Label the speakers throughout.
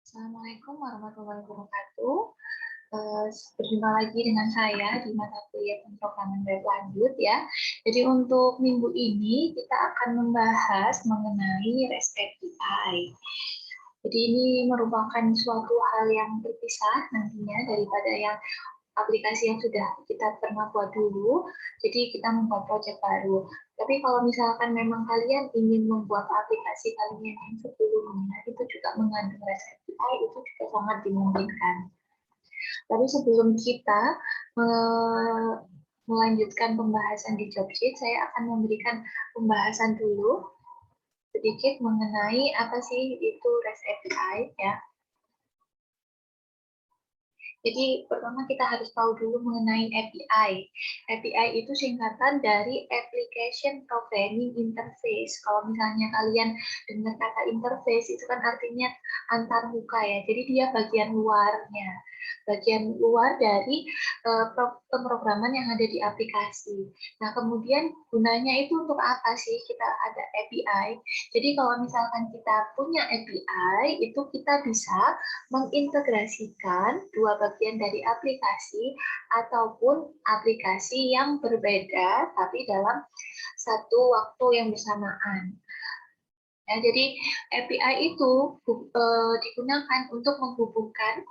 Speaker 1: Assalamualaikum warahmatullahi wabarakatuh. Berjumpa lagi dengan saya di mata kuliah pemrograman web lanjut ya. Jadi untuk minggu ini kita akan membahas mengenai REST API. Jadi ini merupakan suatu hal yang terpisah nantinya daripada yang aplikasi yang sudah kita pernah buat dulu, jadi kita membuat project baru. Tapi kalau misalkan memang kalian ingin membuat aplikasi kalian yang sebelumnya, itu juga mengandung REST API, itu juga sangat dimungkinkan. Tapi sebelum kita melanjutkan pembahasan di job sheet, saya akan memberikan pembahasan dulu sedikit mengenai apa sih itu REST API ya. Jadi pertama kita harus tahu dulu mengenai API. API itu singkatan dari Application Programming Interface. Kalau misalnya kalian dengar kata interface itu kan artinya antar muka ya. Jadi dia bagian luarnya, bagian luar dari pemrograman yang ada di aplikasi. Nah kemudian gunanya itu untuk apa sih kita ada API? Jadi kalau misalkan kita punya API itu kita bisa mengintegrasikan dua bagian dari aplikasi ataupun aplikasi yang berbeda tapi dalam satu waktu yang bersamaan. Ya, jadi API itu digunakan untuk menghubungkan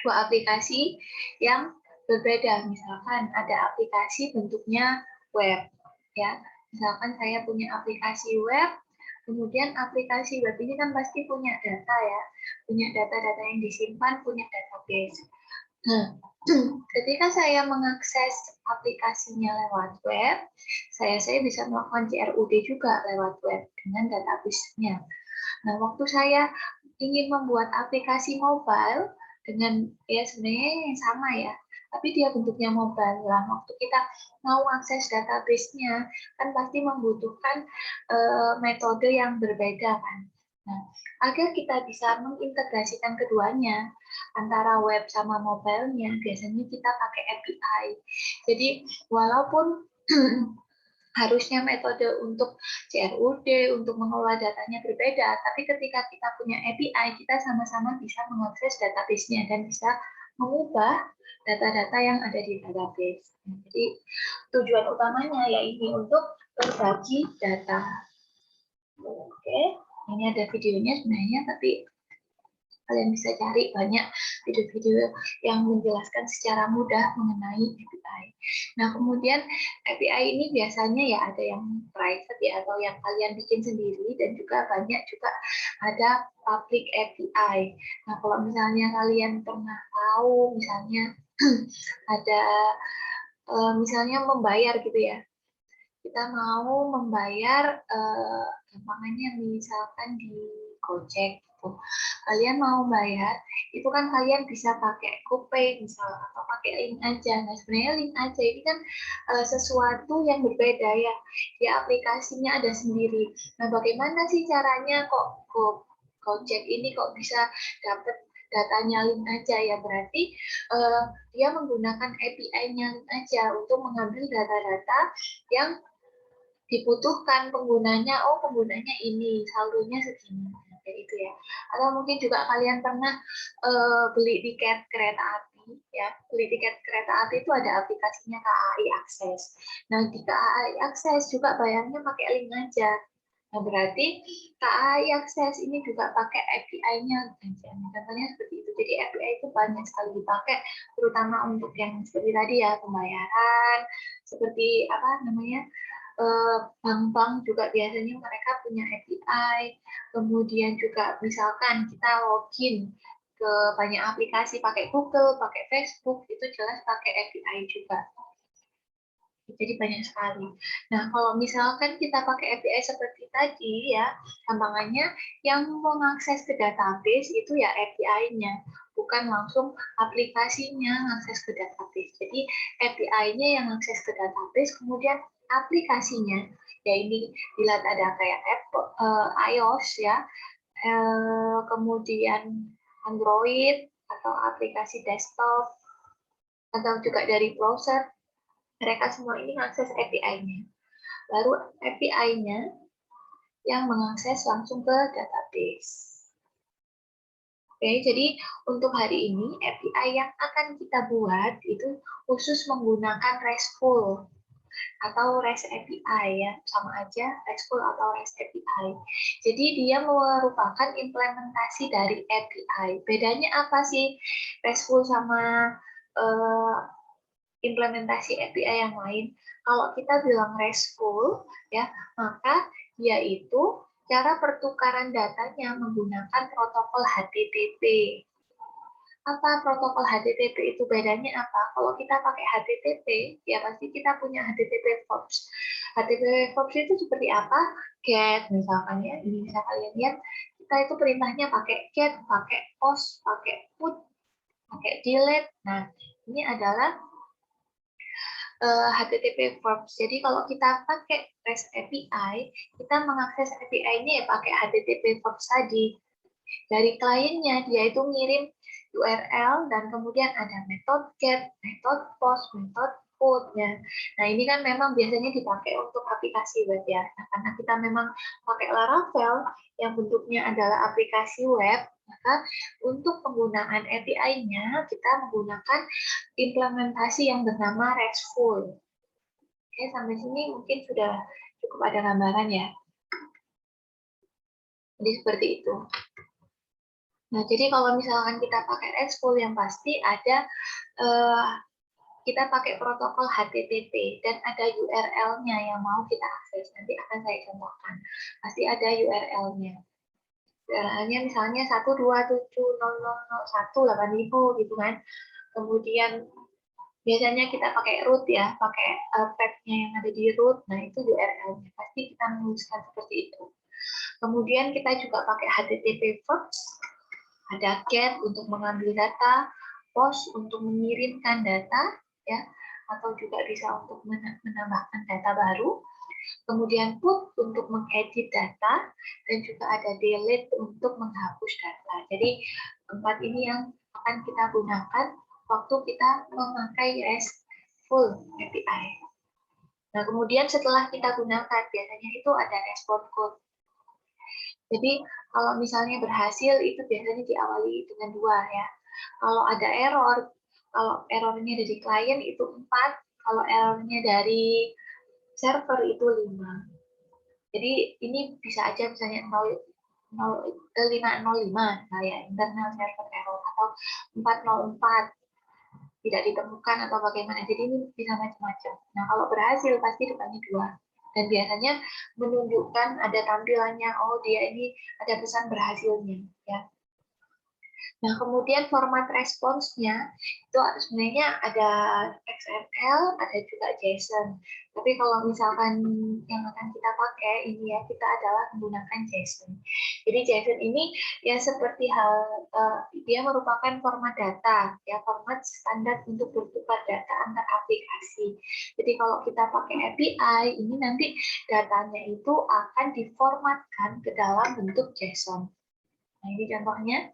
Speaker 1: dua aplikasi yang berbeda. Misalkan ada aplikasi bentuknya web, ya. Misalkan saya punya aplikasi web, kemudian aplikasi web ini kan pasti punya data ya, punya data-data yang disimpan, punya database. Nah, ketika saya mengakses aplikasinya lewat web, saya bisa melakukan CRUD juga lewat web dengan database-nya. Nah, waktu saya ingin membuat aplikasi mobile dengan ya sebenarnya yang sama ya, tapi dia bentuknya mobile. Lah, waktu kita mau akses database-nya kan pasti membutuhkan metode yang berbeda kan. Nah, agar kita bisa mengintegrasikan keduanya antara web sama mobile-nya, biasanya kita pakai API. Jadi, walaupun harusnya metode untuk CRUD, untuk mengelola datanya berbeda, tapi ketika kita punya API, kita sama-sama bisa mengakses database-nya dan bisa mengubah data-data yang ada di database. Jadi tujuan utamanya yaitu untuk berbagi data. Oke, ini ada videonya sebenarnya, tapi kalian bisa cari banyak video-video yang menjelaskan secara mudah mengenai API. Nah, kemudian API ini biasanya ya ada yang private ya atau yang kalian bikin sendiri dan juga banyak juga ada public API. Nah, kalau misalnya kalian pernah tahu misalnya ada misalnya membayar gitu ya. Kita mau membayar gampangannya misalkan di Gojek gitu. Kalian mau bayar, itu kan kalian bisa pakai GoPay misal atau pakai link aja. Nah, sebenarnya link aja ini kan sesuatu yang berbeda ya. Di aplikasinya ada sendiri. Nah, bagaimana sih caranya kok Gojek ini kok bisa dapat datanya link aja ya, berarti dia menggunakan API-nya link aja untuk mengambil data-data yang dibutuhkan penggunanya, oh penggunanya ini, saldonya segini, kayak itu ya. Atau mungkin juga kalian pernah beli tiket kereta api, ya. Beli tiket kereta api itu ada aplikasinya KAI Akses. Nah, di KAI Akses juga bayarnya pakai link aja. Nah, berarti KAI Akses ini juga pakai API-nya. Contohnya seperti itu. Jadi API itu banyak sekali dipakai, terutama untuk yang seperti tadi ya, pembayaran, seperti apa namanya, bank-bank juga biasanya mereka punya API, kemudian juga misalkan kita login ke banyak aplikasi pakai Google, pakai Facebook, itu jelas pakai API juga. Jadi banyak sekali. Nah, kalau misalkan kita pakai API seperti tadi ya, gampangannya yang mengakses ke database itu ya API-nya, bukan langsung aplikasinya mengakses ke database. Jadi API-nya yang mengakses ke database, kemudian aplikasinya, ya ini bila ada kayak Apple, iOS ya, kemudian Android atau aplikasi desktop, atau juga dari browser, mereka semua ini mengakses API-nya. Lalu API-nya yang mengakses langsung ke database. Oke, jadi untuk hari ini API yang akan kita buat itu khusus menggunakan RESTful atau REST API ya, sama aja RESTful atau REST API. Jadi dia merupakan implementasi dari API. Bedanya apa sih RESTful sama implementasi API yang lain? Kalau kita bilang RESTful ya, maka dia itu cara pertukaran datanya menggunakan protokol HTTP. Apa protokol HTTP itu bedanya apa? Kalau kita pakai HTTP, ya pasti kita punya HTTP Verbs. HTTP Verbs itu seperti apa? Get, misalkan ya, ini bisa kalian lihat, kita itu perintahnya pakai get, pakai post, pakai put, pakai delete. Nah, ini adalah HTTP Verbs. Jadi kalau kita pakai REST API, kita mengakses API-nya ya pakai HTTP Verbs tadi. Dari kliennya, dia itu ngirim URL dan kemudian ada metode get, metode post, metode put ya. Nah, ini kan memang biasanya dipakai untuk aplikasi web ya. Nah, karena kita memang pakai Laravel yang bentuknya adalah aplikasi web, maka untuk penggunaan API-nya kita menggunakan implementasi yang bernama RESTful. Oke, sampai sini mungkin sudah cukup ada gambaran ya. Jadi seperti itu. Nah, jadi kalau misalkan kita pakai RESTful yang pasti ada kita pakai protokol HTTP dan ada URL-nya yang mau kita akses. Nanti akan saya contohkan. Pasti ada URL-nya. URL-nya misalnya 127.000.1.8000 gitu kan. Kemudian biasanya kita pakai root ya, pakai path-nya yang ada di root. Nah, itu URL-nya. Pasti kita menuliskan seperti itu. Kemudian kita juga pakai HTTP Verbs. Ada get untuk mengambil data, post untuk mengirimkan data, ya, atau juga bisa untuk menambahkan data baru. Kemudian put untuk mengedit data, dan juga ada delete untuk menghapus data. Jadi empat ini yang akan kita gunakan waktu kita memakai RESTful API. Nah, kemudian setelah kita gunakan, biasanya itu ada respon code. Jadi kalau misalnya berhasil itu biasanya diawali dengan 2 ya. Kalau ada error, kalau errornya dari klien itu 4, kalau errornya dari server itu 5. Jadi ini bisa aja misalnya 505 nah ya, internal server error, atau 404 tidak ditemukan atau bagaimana. Jadi ini bisa macam-macam. Nah, kalau berhasil pasti depannya 2. Dan biasanya menunjukkan ada tampilannya, oh dia ini ada pesan berhasilnya. Ya. Nah, kemudian format responsnya itu sebenarnya ada XML, ada juga JSON. Tapi kalau misalkan yang akan kita pakai ini ya, kita adalah menggunakan JSON. Jadi JSON ini ya seperti hal dia merupakan format data, ya format standar untuk bertukar data antar aplikasi. Jadi kalau kita pakai API, ini nanti datanya itu akan diformatkan ke dalam bentuk JSON. Nah, ini contohnya.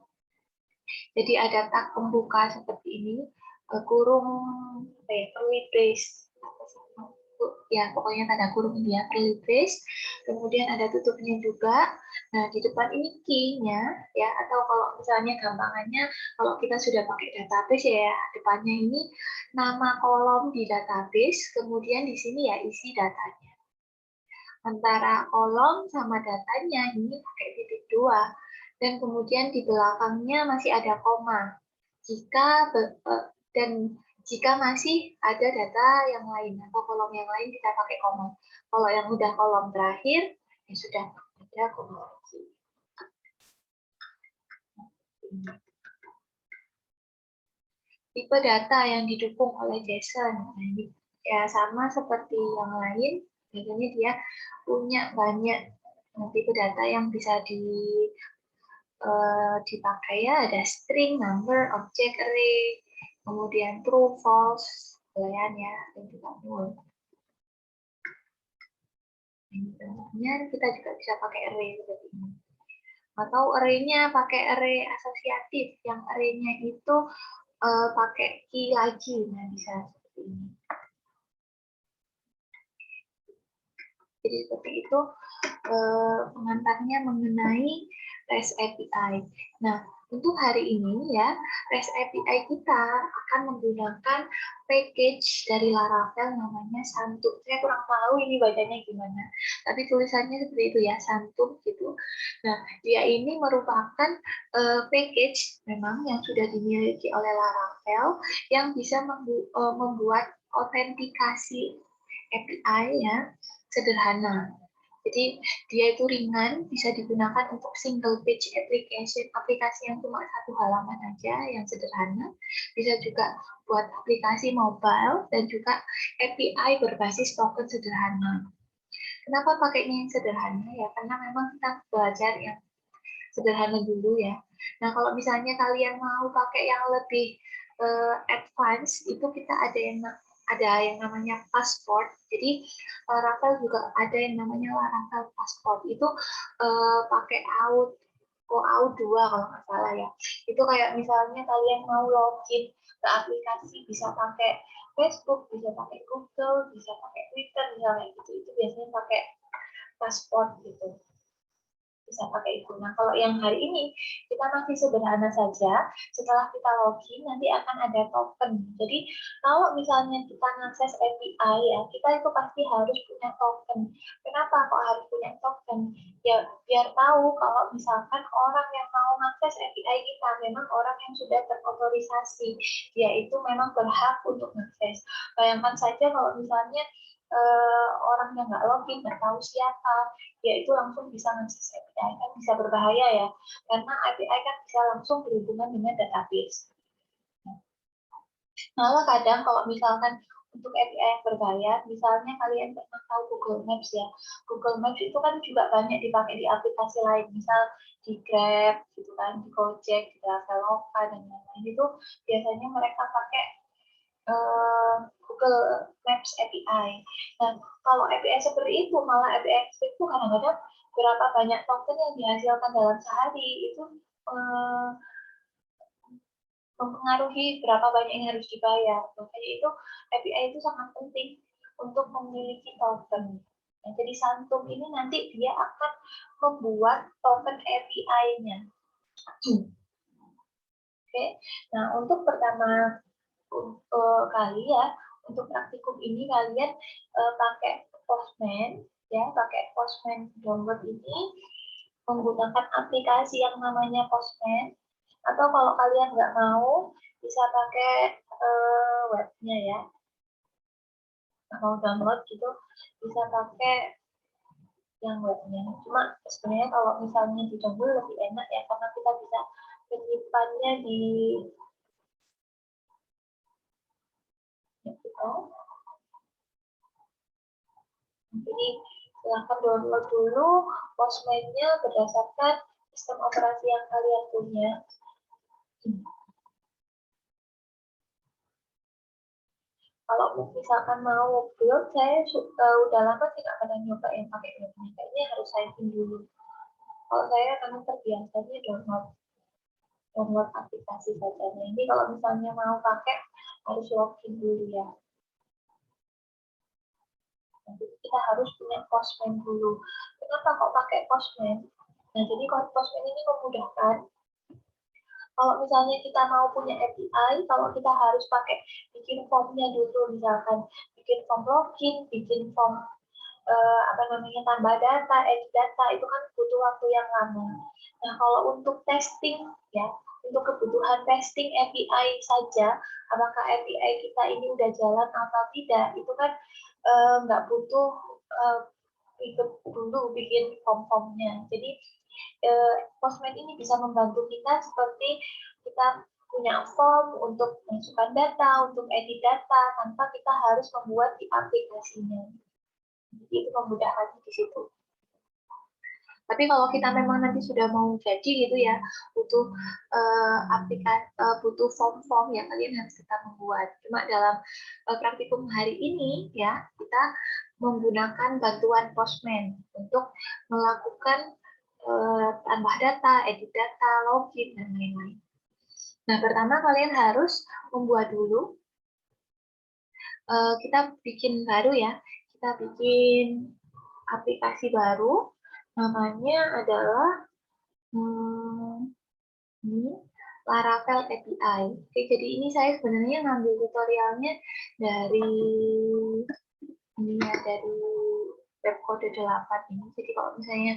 Speaker 1: Jadi ada tag pembuka seperti ini, kurung curly brace, ya pokoknya tanda kurung ini ya, curly brace. Kemudian ada tutupnya juga. Nah, di depan ini key-nya ya, atau kalau misalnya gampangannya kalau kita sudah pakai database ya, depannya ini nama kolom di database, kemudian di sini ya isi datanya. Antara kolom sama datanya ini pakai titik 2. Dan kemudian di belakangnya masih ada koma. Jika masih ada data yang lain atau kolom yang lain kita pakai koma. Kalau yang udah kolom terakhir ya sudah ada koma lagi. Tipe data yang didukung oleh JSON. Nah, ini ya sama seperti yang lain. Biasanya dia punya banyak tipe data yang bisa dipakai ya, ada string, number, object, array, kemudian true, false, boolean ya, dan juga null. Contohnya kita juga bisa pakai array seperti ini. Atau array-nya pakai array asosiatif, yang array-nya itu pakai key lagi, nah bisa seperti ini. Jadi seperti itu pengantarnya mengenai REST API. Nah, Untuk hari ini ya, REST API kita akan menggunakan package dari Laravel namanya Santum. Saya kurang tahu ini bacanya gimana, tapi tulisannya seperti itu ya, Santum gitu. Nah, dia ini merupakan package memang yang sudah dimiliki oleh Laravel yang bisa membuat autentikasi API ya sederhana. Jadi dia itu ringan, bisa digunakan untuk single page application, aplikasi yang cuma satu halaman aja, yang sederhana. Bisa juga buat aplikasi mobile dan juga API berbasis token sederhana. Kenapa pakainya yang sederhana ya? Karena memang kita belajar yang sederhana dulu ya. Nah kalau misalnya kalian mau pakai yang lebih advance, itu kita ada yang namanya passport. Jadi Ravel juga ada yang namanya Ravel passport. Itu pakai OAuth 2 kalau nggak salah ya. Itu kayak misalnya kalian mau login ke aplikasi, bisa pakai Facebook, bisa pakai Google, bisa pakai Twitter, misalnya gitu. Itu biasanya pakai pasport gitu, bisa pakai itu. Nah, kalau yang hari ini kita masih sederhana saja. Setelah kita login nanti akan ada token. Jadi kalau misalnya kita mengakses API ya, kita itu pasti harus punya token. Kenapa kok harus punya token? Ya biar tahu kalau misalkan orang yang mau mengakses API kita memang orang yang sudah terotorisasi, dia itu memang berhak untuk mengakses. Bayangkan saja kalau misalnya orang yang nggak login, nggak tahu siapa, dia itu langsung bisa mengakses API, kan bisa berbahaya ya, karena API kan bisa langsung berhubungan dengan database. Malah kadang kalau misalkan untuk API yang berbayar, misalnya kalian pernah tahu Google Maps ya, Google Maps itu kan juga banyak dipakai di aplikasi lain, misal di Grab, gitu kan, di Gojek, di Traveloka, dan lain-lain itu biasanya mereka pakai Google Maps API. Nah, kalau API seperti itu, malah API seperti itu kadang-kadang berapa banyak token yang dihasilkan dalam sehari itu mempengaruhi berapa banyak yang harus dibayar. Makanya itu API itu sangat penting untuk memiliki token. Nah, jadi Santum ini nanti dia akan membuat token API-nya. Oke, nah untuk pertama kali ya, untuk praktikum ini kalian pakai Postman ya, pakai Postman download ini menggunakan aplikasi yang namanya Postman, atau kalau kalian nggak mau bisa pakai webnya ya, mau download gitu bisa pakai yang webnya. Cuma sebenarnya kalau misalnya di download lebih enak ya, karena kita bisa menyimpannya di Jadi silahkan download dulu Postman-nya berdasarkan sistem operasi yang kalian punya. Kalau misalkan mau build, saya udah lama sih nggak pernah nyoba yang pakai webnya. Kayaknya harus sign dulu. Kalau saya karena terbiasanya download aplikasi saja. Ini kalau misalnya mau pakai harus login dulu ya. Nanti kita harus punya Postman dulu. Kenapa kok pakai Postman? Nah, jadi Postman ini memudahkan. Kalau misalnya kita mau punya API, kalau kita harus pakai bikin formnya dulu, misalkan bikin form login, bikin form tambah data, edit data, itu kan butuh waktu yang lama. Nah, kalau untuk testing ya, untuk kebutuhan testing API saja, apakah API kita ini udah jalan atau tidak, itu kan nggak butuh ikut dulu bikin form-formnya. Jadi Postman ini bisa membantu kita seperti kita punya form untuk masukkan data, untuk edit data, tanpa kita harus membuat di aplikasinya. Jadi itu memudahkan di situ. Tapi kalau kita memang nanti sudah mau jadi gitu ya, butuh butuh form-form yang kalian harus tetap membuat. Cuma dalam praktikum hari ini ya, kita menggunakan bantuan Postman untuk melakukan tambah data, edit data, login, dan lain-lain. Nah, pertama kalian harus membuat dulu, kita bikin baru ya, kita bikin aplikasi baru, namanya adalah ini Laravel API. Oke, jadi ini saya sebenarnya ngambil tutorialnya dari ini ya, dari web kode 8 ini. Jadi kalau misalnya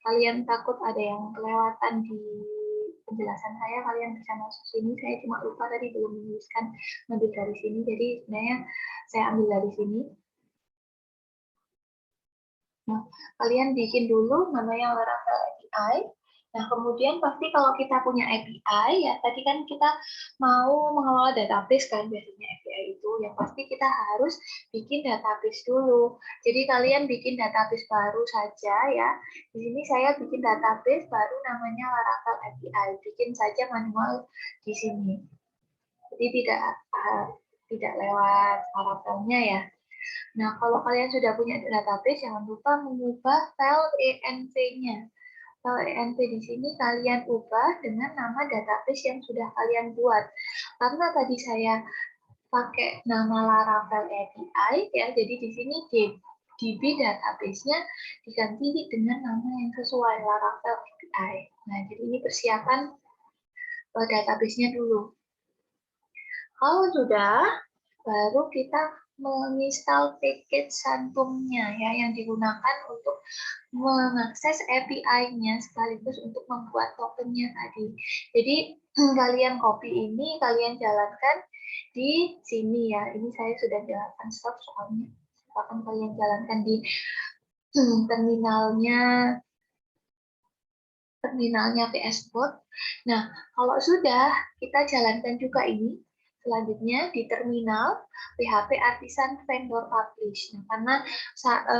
Speaker 1: kalian takut ada yang kelewatan di penjelasan saya, kalian bisa masuk sini. Saya cuma lupa tadi belum menuliskan ngambil dari sini. Jadi sebenarnya saya ambil dari sini. Nah, kalian bikin dulu namanya Laravel API. Nah, kemudian pasti kalau kita punya API, ya tadi kan kita mau mengelola database kan, biasanya API itu, yang pasti kita harus bikin database dulu. Jadi kalian bikin database baru saja ya. Di sini saya bikin database baru namanya Laravel API. Bikin saja manual di sini. Jadi tidak lewat Laravelnya ya. Nah, kalau kalian sudah punya database, jangan lupa mengubah file env-nya. File env di sini kalian ubah dengan nama database yang sudah kalian buat. Karena tadi saya pakai nama Laravel API, ya, jadi di sini DB database-nya diganti dengan nama yang sesuai Laravel API. Nah, jadi ini persiapan database-nya dulu. Kalau sudah, baru kita menginstal package Santumnya ya, yang digunakan untuk mengakses API-nya sekaligus untuk membuat tokennya tadi. Jadi kalian copy ini, kalian jalankan di sini ya. Ini saya sudah jalankan stop soalnya. Akan kalian jalankan di terminalnya VS Code. Nah, kalau sudah, kita jalankan juga ini. Selanjutnya di terminal PHP Artisan Vendor Publish. Nah, karena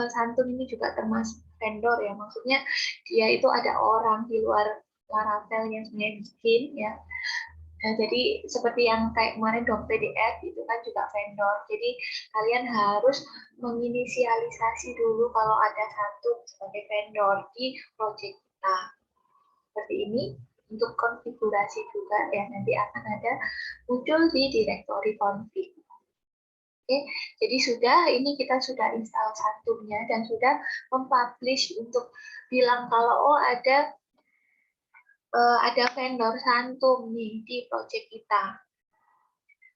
Speaker 1: Santum ini juga termasuk vendor ya, maksudnya dia itu ada orang di luar Laravel yang sebenarnya bikin ya. Nah, jadi seperti yang kayak kemarin dom PDF itu kan juga vendor. Jadi kalian harus menginisialisasi dulu kalau ada Santum sebagai vendor di project kita. Seperti ini untuk konfigurasi juga ya, nanti akan ada muncul di directory config. Oke, jadi ini kita sudah install Santumnya dan sudah mempublish untuk bilang kalau ada vendor Santum nih di project kita.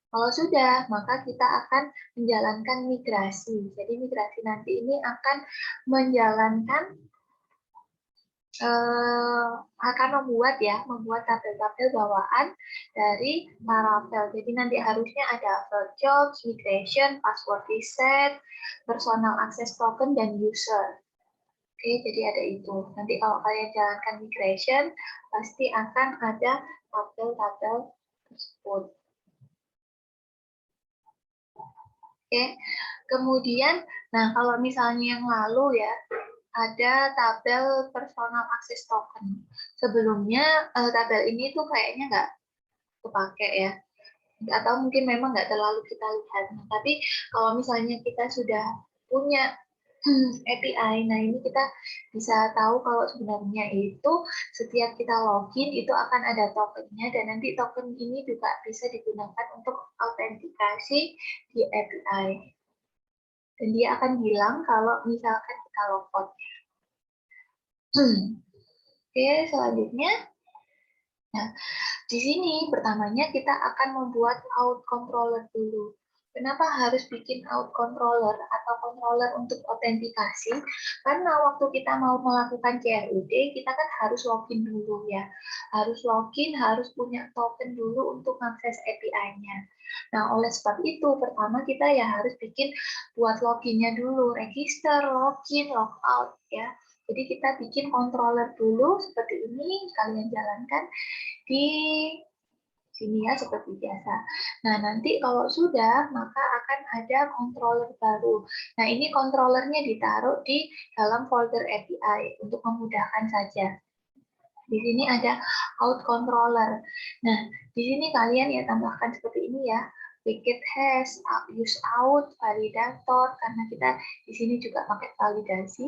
Speaker 1: Kalau sudah, maka kita akan menjalankan migrasi. Jadi migrasi nanti ini akan menjalankan akan membuat tabel-tabel bawaan dari Laravel. Jadi nanti harusnya ada file jobs, migration, password reset, personal access token, dan user. Oke, jadi ada itu. Nanti kalau kalian jalankan migration, pasti akan ada tabel-tabel tersebut. Oke, kemudian, nah kalau misalnya yang lalu ya, ada tabel personal access token. Sebelumnya tabel ini tuh kayaknya nggak kepake ya, atau mungkin memang nggak terlalu kita lihat. Nah, tapi kalau misalnya kita sudah punya API, nah ini kita bisa tahu kalau sebenarnya itu setiap kita login itu akan ada tokennya, dan nanti token ini juga bisa digunakan untuk autentikasi di API. Dan dia akan bilang kalau misalkan kita logout. Oke, selanjutnya. Nah, di sini pertamanya kita akan membuat out controller dulu. Kenapa harus bikin out controller atau controller untuk autentikasi? Karena waktu kita mau melakukan CRUD, kita kan harus login dulu ya. Harus login, harus punya token dulu untuk mengakses API-nya. Nah, oleh sebab itu, pertama kita ya harus bikin buat loginnya dulu, register, login, logout ya. Jadi kita bikin controller dulu seperti ini, kalian jalankan di sini ya seperti biasa. Nah, nanti kalau sudah, maka akan ada controller baru. Nah, ini controllernya ditaruh di dalam folder API untuk memudahkan saja. Di sini ada out controller. Nah, di sini kalian ya tambahkan seperti ini ya. Wicket hash, use out, validator, karena kita di sini juga pakai validasi.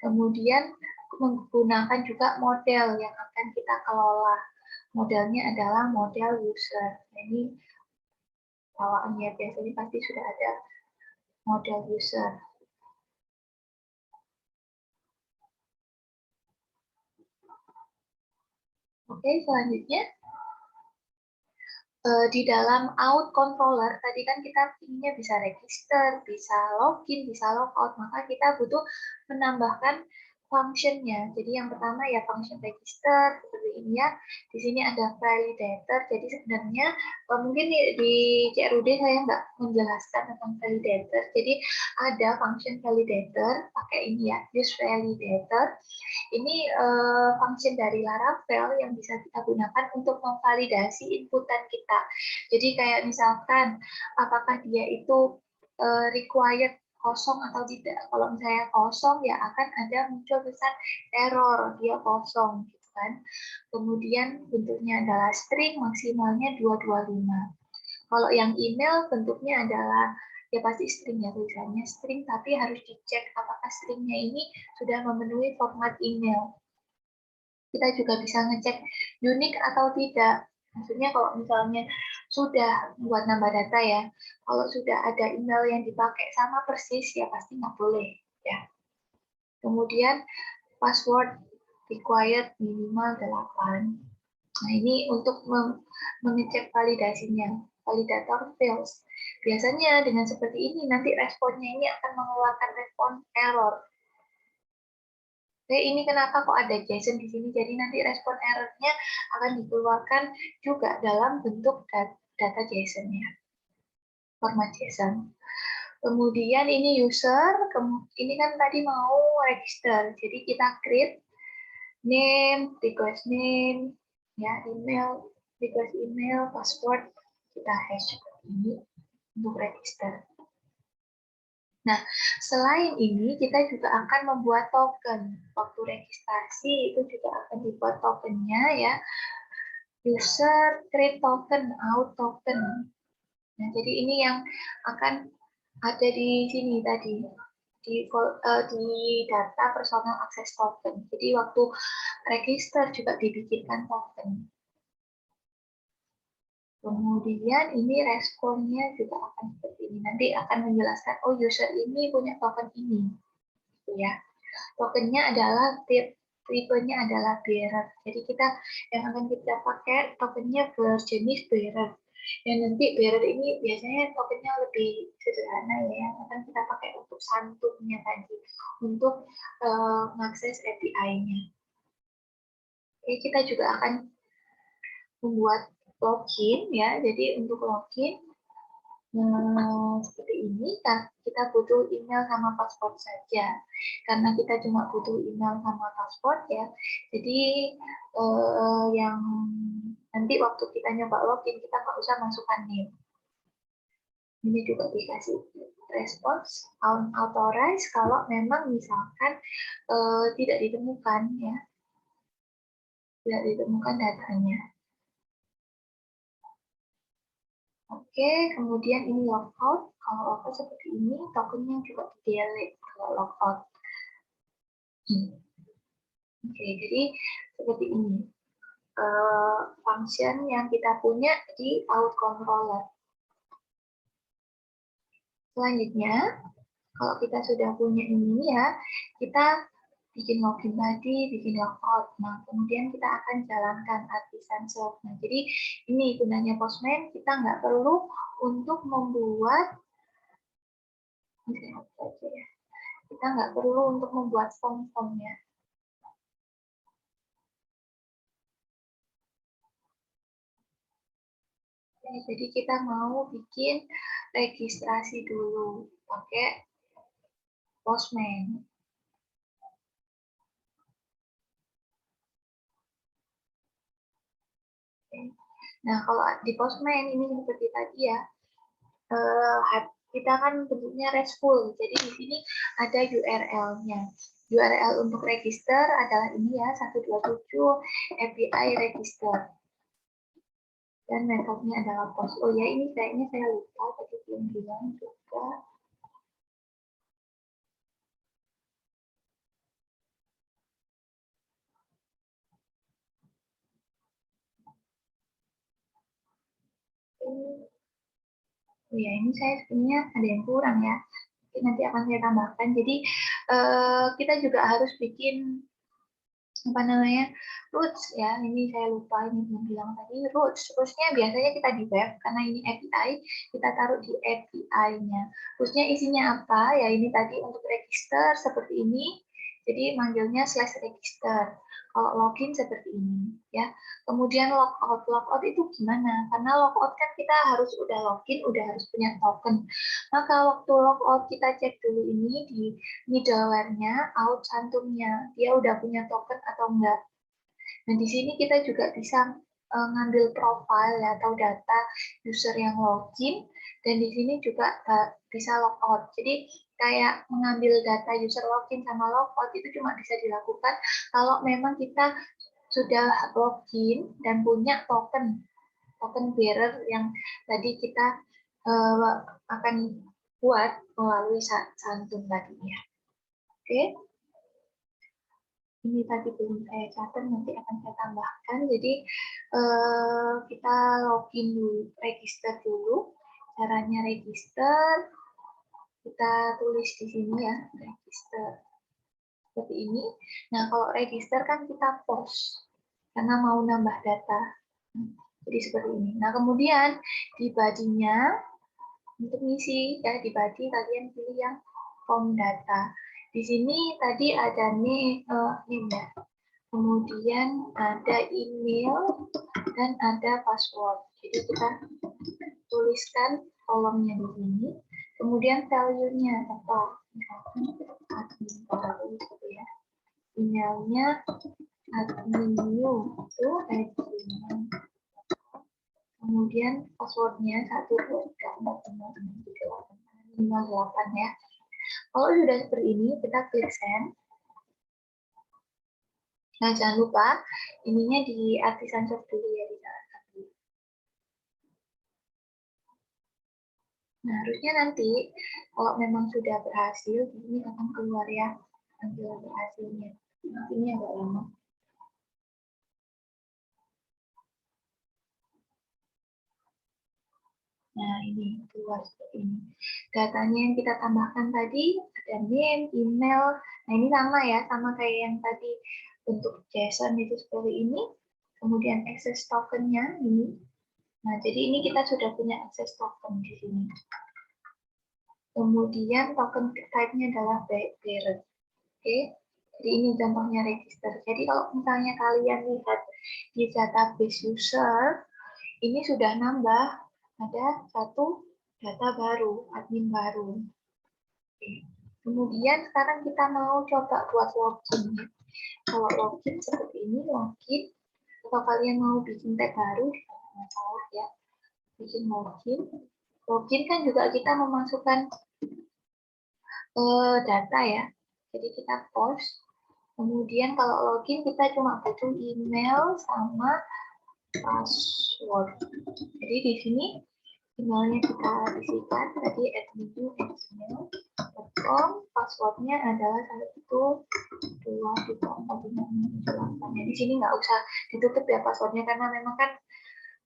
Speaker 1: Kemudian menggunakan juga model yang akan kita kelola. Modelnya adalah model user. Nah, ini bawaannya biasanya pasti sudah ada model user. Oke, selanjutnya. di dalam out controller tadi kan kita inginnya bisa register, bisa login, bisa logout, maka kita butuh menambahkan functionnya. Jadi yang pertama ya function register seperti ini ya. Di sini ada validator. Jadi sebenarnya mungkin di CRUD saya nggak menjelaskan tentang validator. Jadi ada function validator pakai ini ya, use validator. Ini function dari Laravel yang bisa kita gunakan untuk memvalidasi inputan kita. Jadi kayak misalkan apakah dia itu required kosong atau tidak. Kalau misalnya kosong ya akan ada muncul tulisan error, dia kosong gitu kan. Kemudian bentuknya adalah string, maksimalnya 225. Kalau yang email bentuknya adalah ya pasti string ya, tulisannya string, tapi harus dicek apakah stringnya ini sudah memenuhi format email. Kita juga bisa ngecek unik atau tidak. Maksudnya kalau misalnya sudah buat nambah data ya, kalau sudah ada email yang dipakai sama persis ya pasti nggak boleh ya. Kemudian password required minimal 8. Nah, ini untuk mengecek validasinya. Validator fails. Biasanya dengan seperti ini nanti responnya ini akan mengeluarkan respon error. Oke, ini kenapa kok ada JSON di sini? Jadi nanti respon errornya akan dikeluarkan juga dalam bentuk data JSON-nya, format JSON. Kemudian ini user, ini kan tadi mau register. Jadi kita create name, request name, ya email, request email, password, kita hash seperti ini untuk register. Nah, selain ini kita juga akan membuat token. Waktu registrasi itu juga akan dibuat tokennya ya. User create token, out token. Nah, jadi ini yang akan ada di sini tadi di data personal access token. Jadi waktu register juga dibikinkan token. Kemudian ini responnya juga akan seperti ini. Nanti akan menjelaskan, oh user ini punya token ini. Gitu ya. Tokennya adalah tipenya adalah bearer. Jadi kita yang akan kita pakai tokennya berjenis bearer. Dan nanti bearer ini biasanya tokennya lebih sederhana ya, yang akan kita pakai untuk santunnya tadi, untuk mengakses API-nya. Oke, kita juga akan membuat login ya. Jadi untuk login seperti ini, kita butuh email sama password saja. Karena kita cuma butuh email sama password ya. Jadi yang nanti waktu kita nyoba login kita nggak usah masukkan name. Ini juga dikasih response authorize kalau memang misalkan tidak ditemukan ya, tidak ditemukan datanya. Oke, kemudian ini logout. Kalau logout seperti ini, tokennya juga di-delete kalau logout. Oke, jadi seperti ini. Function yang kita punya di out controller. Selanjutnya, kalau kita sudah punya ini ya, kita bikin login tadi, bikin logout. Nah, kemudian kita akan jalankan artisan serve. Nah, jadi ini gunanya Postman, kita nggak perlu untuk membuat, kita nggak perlu untuk membuat form-formnya. Jadi kita mau bikin registrasi dulu pakai Postman. Nah, kalau di Postman ini seperti tadi ya, kita kan bentuknya RESTful. Jadi di sini ada URL-nya. URL untuk register adalah ini ya, 127 API register. Dan metodenya adalah post. Oh ya, ini kayaknya saya lupa, tadi belum bilang juga. Oh ya, ini saya sebenarnya ada yang kurang ya. Nanti akan saya tambahkan. Jadi kita juga harus bikin apa namanya, roots ya, ini saya lupa ini belum bilang tadi, rootsnya biasanya kita di web karena ini API, kita taruh di API-nya. Rootsnya isinya apa ya, ini tadi untuk register seperti ini, jadi manggilnya /register. Kalau login seperti ini ya. Kemudian logout itu gimana, karena logout kan kita harus udah login, udah harus punya token. Maka waktu logout kita cek dulu ini di middleware-nya, out cantumnya, dia udah punya token atau enggak. Nah, di sini kita juga bisa ngambil profile ya, atau data user yang login, dan di sini juga bisa logout. Jadi kayak mengambil data user login sama logout itu cuma bisa dilakukan kalau memang kita sudah login dan punya token bearer yang tadi kita akan buat melalui Santum tadi ya. Oke. Ini tadi belum saya catat, nanti akan saya tambahkan. Jadi kita login dulu, register dulu. Caranya register, kita tulis di sini ya, register. Seperti ini. Nah, kalau register kan kita post, karena mau nambah data. Jadi seperti ini. Nah, kemudian di body-nya, untuk ngisi, ya di body kalian pilih yang form data. Di sini tadi ada name ya. Kemudian ada email dan ada password. Jadi kita tuliskan kolomnya di sini. Kemudian value-nya apa? Admin baru gitu ya. Emailnya admin new itu admin. Kemudian passwordnya 1234568 ya. Kalau sudah seperti ini, kita klik send. Nah, jangan lupa ininya di Artisan Shop dulu ya, di salah satu. Nah, harusnya nanti kalau memang sudah berhasil, ini akan keluar ya tampilan berhasilnya. Nanti ini agak lama. Nah, ini keluar seperti ini. Datanya yang kita tambahkan tadi ada name, email. Nah, ini sama ya, sama kayak yang tadi bentuk JSON itu seperti ini. Kemudian access token-nya ini. Nah, jadi ini kita sudah punya access token di sini. Kemudian token type-nya adalah bearer. Oke. Jadi ini contohnya register. Jadi kalau misalnya kalian lihat di database user, ini sudah nambah ada satu data baru, admin baru. Oke. Kemudian sekarang kita mau coba buat login. Kalau login seperti ini, login. Atau kalian mau bikin tab baru, masalah ya. Bikin login. Login kan juga kita memasukkan data ya. Jadi kita post. Kemudian kalau login kita cuma butuh email sama password. Jadi di sini emailnya kita isikan tadi admin@gmail.com, passwordnya adalah 1234568. Jadi di sini nggak usah ditutup ya passwordnya karena memang kan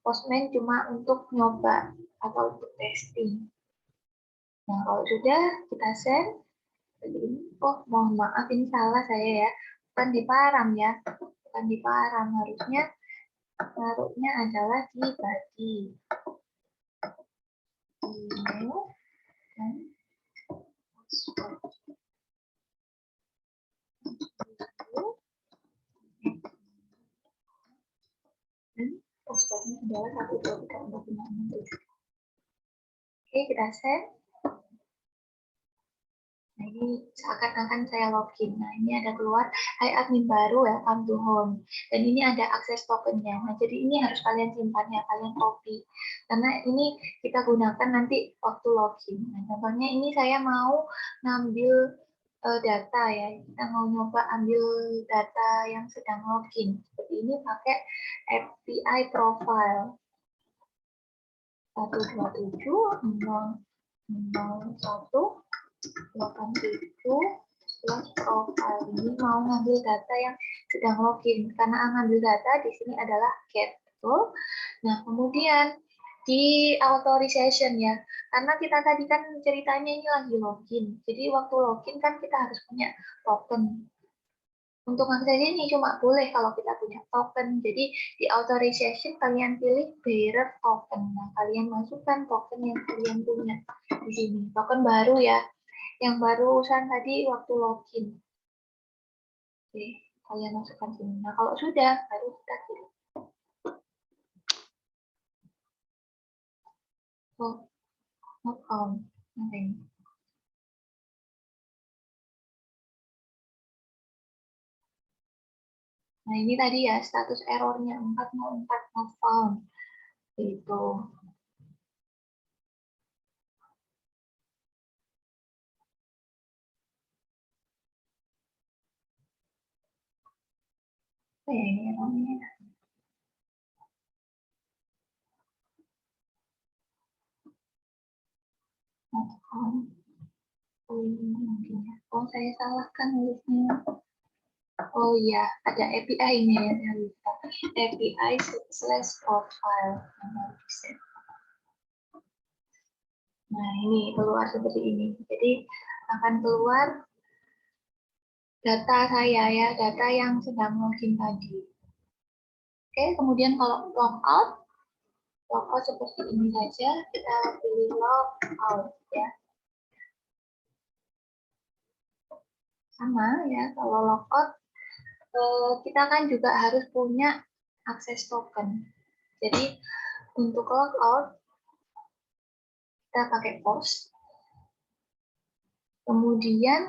Speaker 1: Postman cuma untuk nyoba atau untuk testing. Nah, kalau sudah kita send. Oh, mohon maaf ini salah saya ya. Bukan di param ya. Bukan di param. Harusnya taruhnya adalah di body. Email dan password. Dan passwordnya adalah 1234567. Oke, kita send. Nah, ini seakan-akan saya login. Nah, ini ada keluar, hai admin baru, welcome to home. Dan ini ada akses tokennya. Nah, jadi ini harus kalian simpan ya, kalian copy. Karena ini kita gunakan nanti waktu login. Nah, contohnya ini saya mau ngambil data ya. Kita mau nyoba ambil data yang sedang login. Seperti ini pakai API profile. 127.0.1 profile. Ini mau ngambil data yang sedang login karena ngambil data di sini adalah get. Betul. Nah, kemudian di authorization ya, karena kita tadi kan ceritanya ini lagi login. Jadi waktu login kan kita harus punya token. Untuk akses ini cuma boleh kalau kita punya token. Jadi di authorization kalian pilih bearer token. Nah, kalian masukkan token yang kalian punya di sini. Token baru ya. Yang barusan tadi waktu login. Oke, kalian masukkan sini. Nah, kalau sudah, baru kita pilih. Oh, not found. Nothing. Nah, ini tadi ya status errornya 404 not found. Itu. Apa ya ini errornya? Not found. Oh, ini mungkin ya. Oh, saya salahkan nulisnya. Oh iya, ada API-nya ya, saya lupa. API slash profile. Nah, ini keluar seperti ini. Jadi akan keluar data saya ya, data yang sedang login tadi. Oke, kemudian kalau logout seperti ini saja, kita pilih logout ya. Sama ya, kalau logout kita kan juga harus punya akses token. Jadi untuk logout kita pakai post. Kemudian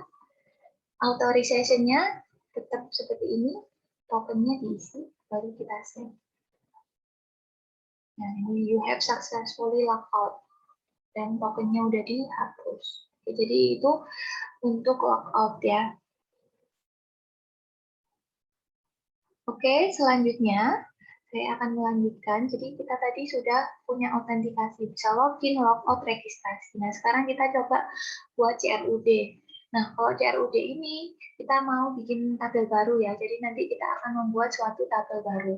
Speaker 1: authorization-nya tetap seperti ini, tokennya diisi, baru kita save. Nah, ini you have successfully logged out. Dan tokennya udah dihapus. Oke, jadi itu untuk logout ya. Oke, selanjutnya saya akan melanjutkan. Jadi kita tadi sudah punya autentikasi, bisa login, logout, registrasi. Nah, sekarang kita coba buat CRUD. Nah, kalau CRUD ini kita mau bikin tabel baru ya. Jadi nanti kita akan membuat suatu tabel baru.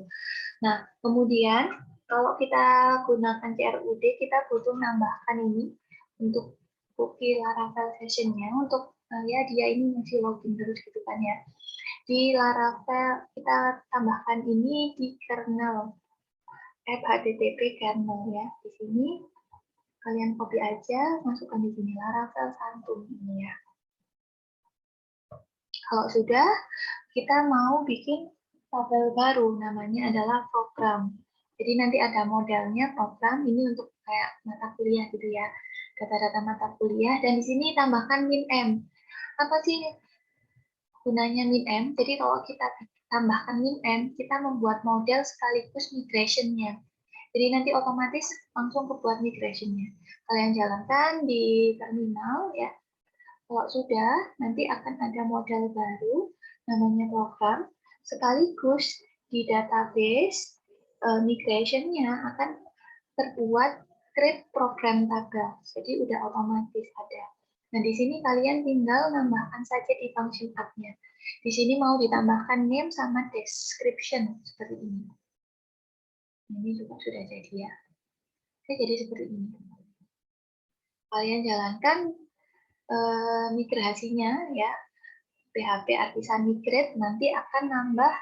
Speaker 1: Nah, kemudian kalau kita gunakan CRUD, kita butuh menambahkan ini untuk cookie Laravel session-nya untuk ya dia ini masih login terus gitu kan ya. Di Laravel kita tambahkan ini di kernel HTTP kernel ya. Di sini kalian copy aja, masukkan di sini Laravel Santum ini ya. Kalau sudah, kita mau bikin tabel baru, namanya adalah program. Jadi nanti ada modelnya program, ini untuk kayak mata kuliah gitu ya, data-data mata kuliah, dan di sini tambahkan min-m. Apa sih gunanya min-m? Jadi kalau kita tambahkan min-m, kita membuat model sekaligus migration-nya. Jadi nanti otomatis langsung kebuat migration-nya. Kalian jalankan di terminal ya. Kalau sudah, nanti akan ada model baru, namanya program, sekaligus di database migration-nya akan terbuat create program tabel. Jadi udah otomatis ada. Nah, di sini kalian tinggal nambahkan saja di function app-nya. Di sini mau ditambahkan name sama description seperti ini. Ini juga sudah jadi ya. Oke, jadi seperti ini. Kalian jalankan migrasinya ya. PHP Artisan Migrate nanti akan nambah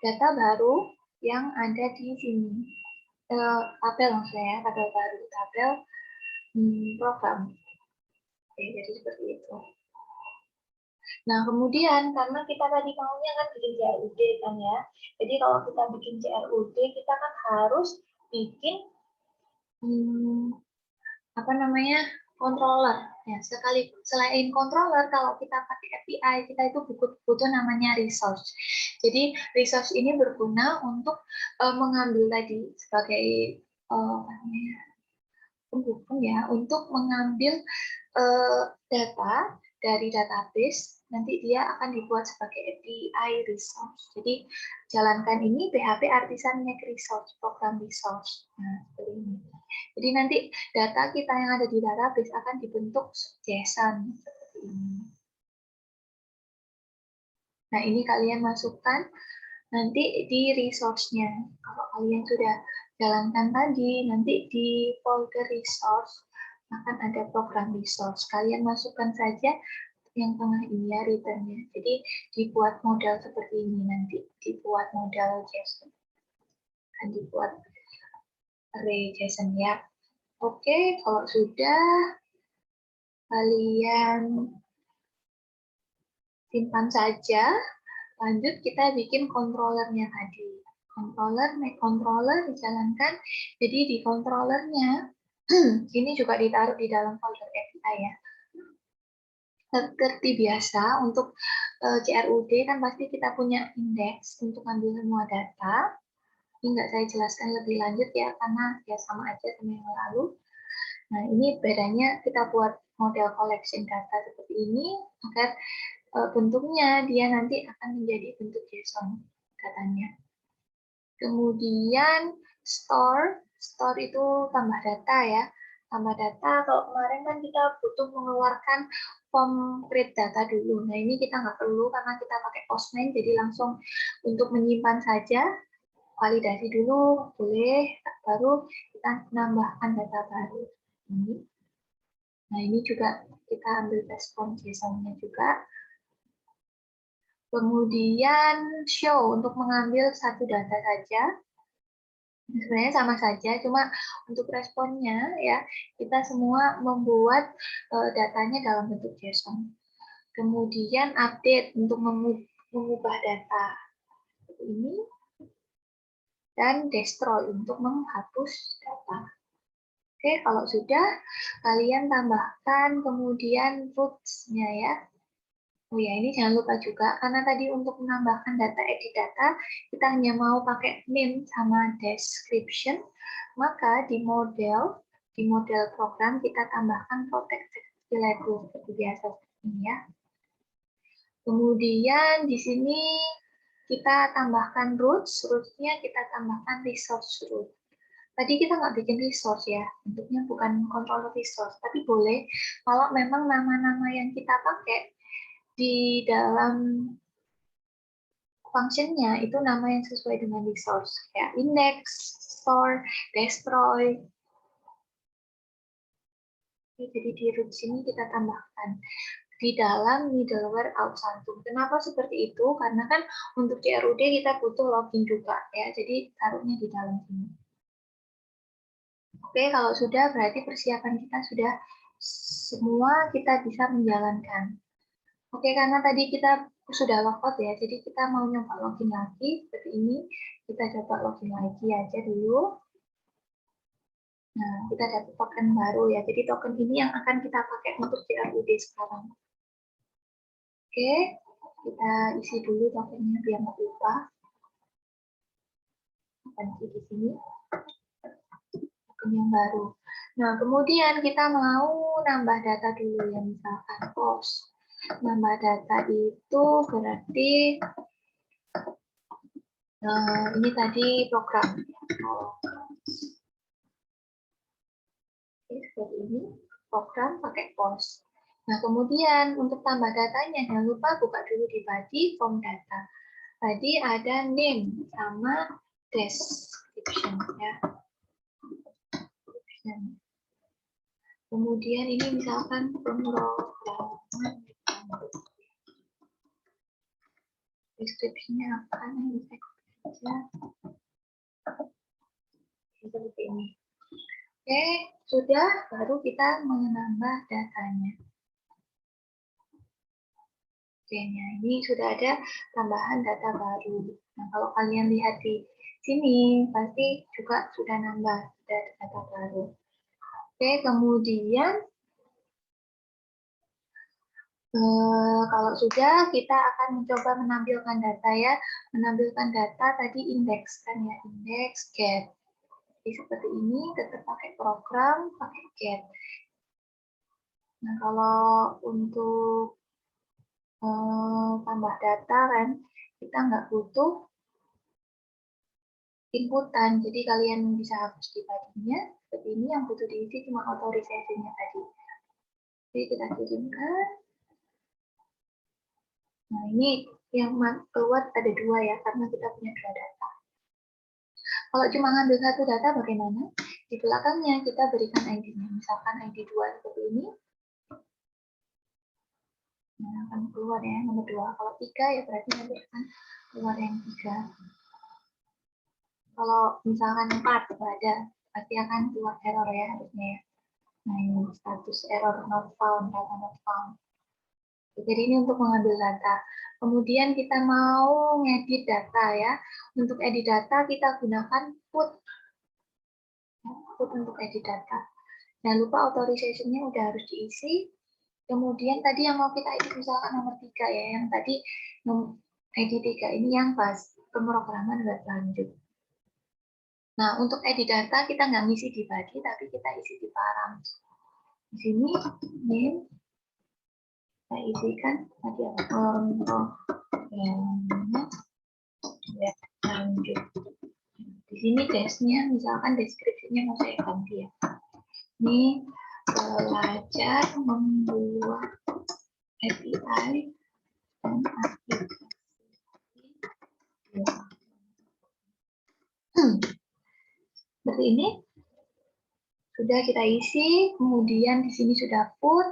Speaker 1: data baru yang ada di sini. Tabel maksudnya, tabel baru, tabel program. Oke, jadi seperti itu. Nah, kemudian karena kita tadi maunya kan bikin CRUD kan ya. Jadi kalau kita bikin CRUD, kita kan harus bikin apa namanya controller ya. Selain controller, kalau kita pakai API, kita itu butuh namanya resource. Jadi resource ini berguna untuk mengambil tadi sebagai pendukung ya, untuk mengambil data dari database, nanti dia akan dibuat sebagai API resource. Jadi jalankan ini PHP Artisan Make Resource, program resource. Nah, seperti ini. Jadi nanti data kita yang ada di database akan dibentuk JSON seperti ini. Nah, ini kalian masukkan nanti di resource-nya. Kalau kalian sudah jalankan tadi, nanti di folder resource akan ada program resource. Kalian masukkan saja yang tengah ini ya returnnya. Jadi dibuat model seperti ini nanti, dibuat model JSON, dan dibuat array JSON ya. Oke, kalau sudah kalian simpan saja. Lanjut kita bikin controllernya tadi. Make controller dijalankan. Jadi di controllernya ini juga ditaruh di dalam folder API ya. Seperti biasa untuk CRUD kan pasti kita punya indeks untuk ambil semua data. Ini nggak saya jelaskan lebih lanjut ya karena ya sama aja sama yang lalu. Nah ini bedanya kita buat model collection data seperti ini agar bentuknya dia nanti akan menjadi bentuk JSON datanya. Kemudian store itu tambah data ya. Tambah data, kalau kemarin kan kita butuh mengeluarkan form create data dulu. Nah ini kita nggak perlu karena kita pakai Postman, jadi langsung untuk menyimpan saja, validasi dulu, boleh, baru kita menambahkan data baru. Nah ini juga kita ambil respon JSON-nya juga. Kemudian show untuk mengambil satu data saja. Sebenarnya sama saja, cuma untuk responnya ya kita semua membuat datanya dalam bentuk JSON. Kemudian update untuk mengubah data seperti ini, dan destroy untuk menghapus data. Oke, kalau sudah kalian tambahkan kemudian roots-nya ya. Oh ya, ini jangan lupa juga, karena tadi untuk menambahkan data edit data, kita hanya mau pakai name sama description, maka di model program kita tambahkan protected label seperti biasa ini ya. Kemudian di sini kita tambahkan roots-nya kita tambahkan resource root. Tadi kita nggak bikin resource ya, bentuknya bukan controller resource, tapi boleh kalau memang nama-nama yang kita pakai di dalam functionnya itu nama yang sesuai dengan resource, kayak index, store, destroy. Jadi di root sini kita tambahkan di dalam middleware Outsantum. Kenapa seperti itu? Karena kan untuk CRUD kita butuh login juga ya, jadi taruhnya di dalam sini. Oke, kalau sudah berarti persiapan kita sudah semua kita bisa menjalankan. Oke, karena tadi kita sudah logout ya, jadi kita mau nyoba login lagi seperti ini. Kita coba login lagi aja dulu. Nah, kita dapat token baru ya. Jadi token ini yang akan kita pakai untuk CRUD sekarang. Oke, kita isi dulu tokennya biar nggak lupa. Akan di sini token yang baru. Nah, kemudian kita mau nambah data dulu ya, misalkan post. Nambah data itu berarti ini tadi program. Seperti ini, program pakai post. Nah, kemudian untuk tambah datanya, jangan lupa buka dulu di body form data. Tadi ada name sama description ya. Kemudian ini misalkan pemrograman. Deskripsinya apa nih, bisa saja seperti ini. Oke, sudah, baru kita menambah datanya. Oke, nah ini sudah ada tambahan data baru. Nah, kalau kalian lihat di sini, pasti juga sudah nambah data baru. Oke, kemudian kalau sudah, kita akan mencoba menampilkan data ya. Menampilkan data tadi indeks kan ya, indeks get. Jadi seperti ini, tetap pakai program, pakai get. Nah, kalau untuk tambah data kan, kita nggak butuh inputan, jadi kalian bisa hapus di body-nya. Seperti ini, yang butuh diisi cuma authorization-nya tadi. Jadi kita kirimkan. Nah, ini yang keluar ada dua ya, karena kita punya dua data. Kalau cuma ngambil satu data bagaimana? Di belakangnya kita berikan ID-nya. Misalkan ID 2 seperti ini. Nah, akan keluar ya nomor 2. Kalau 3 ya berarti nanti akan keluar yang 3. Kalau misalkan 4 ada, pasti akan keluar error ya harusnya ya. Nah, ini status error not found, data not found. Jadi ini untuk mengambil data. Kemudian kita mau ngedit data ya. Untuk edit data kita gunakan put. Put untuk edit data. Jangan lupa authorization-nya udah harus diisi. Kemudian tadi yang mau kita edit misalkan nomor 3 ya. Yang tadi edit 3 ini yang pas pemrograman web lanjut. Nah, untuk edit data kita nggak ngisi di body, tapi kita isi di params. Di sini, name, kita isikan tadi apa? Web lanjut. Di sini dash-nya, misalkan deskripsinya mau saya ganti ya. Ini belajar membuat API dan aplikasi. Seperti ini. Sudah kita isi, kemudian di sini sudah put,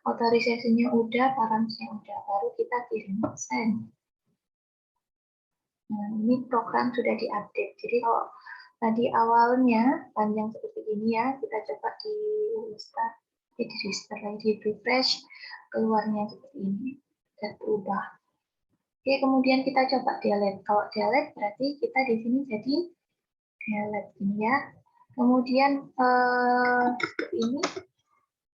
Speaker 1: authorization-nya udah, params-nya udah, baru kita kirim send. Nah, ini program sudah diupdate. Jadi kalau tadi awalnya panjang seperti ini ya, kita coba di restart, di refresh, keluarnya seperti ini, dan berubah. Oke, kemudian kita coba delete. Kalau delete berarti kita di sini jadi delete ini ya. Kemudian seperti ini,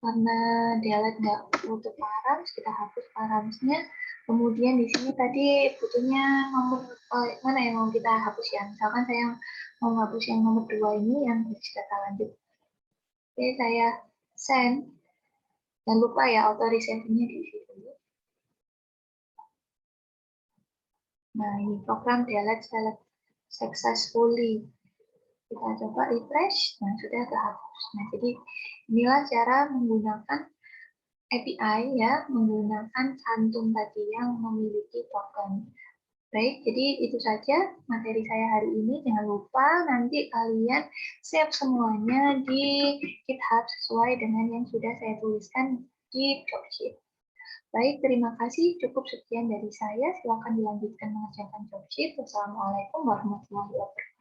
Speaker 1: karena delete nggak butuh params, kita hapus paramsnya. Kemudian di sini tadi butuhnya nomor mana yang mau kita hapus ya? Misalkan saya mau hapus yang nomor 2 ini yang data lanjut. Oke, saya send. Jangan lupa ya authorization-nya diisi dulu. Nah, ini program delete select successfully. Kita coba refresh, nah sudah terhapus. Nah, jadi inilah cara menggunakan API ya, menggunakan cantum tadi yang memiliki token. Baik, jadi itu saja materi saya hari ini. Jangan lupa nanti kalian save semuanya di GitHub sesuai dengan yang sudah saya tuliskan di Dropsheet. Baik, terima kasih. Cukup sekian dari saya. Silakan dilanjutkan mengerjakan Dropsheet. Wassalamualaikum warahmatullahi wabarakatuh.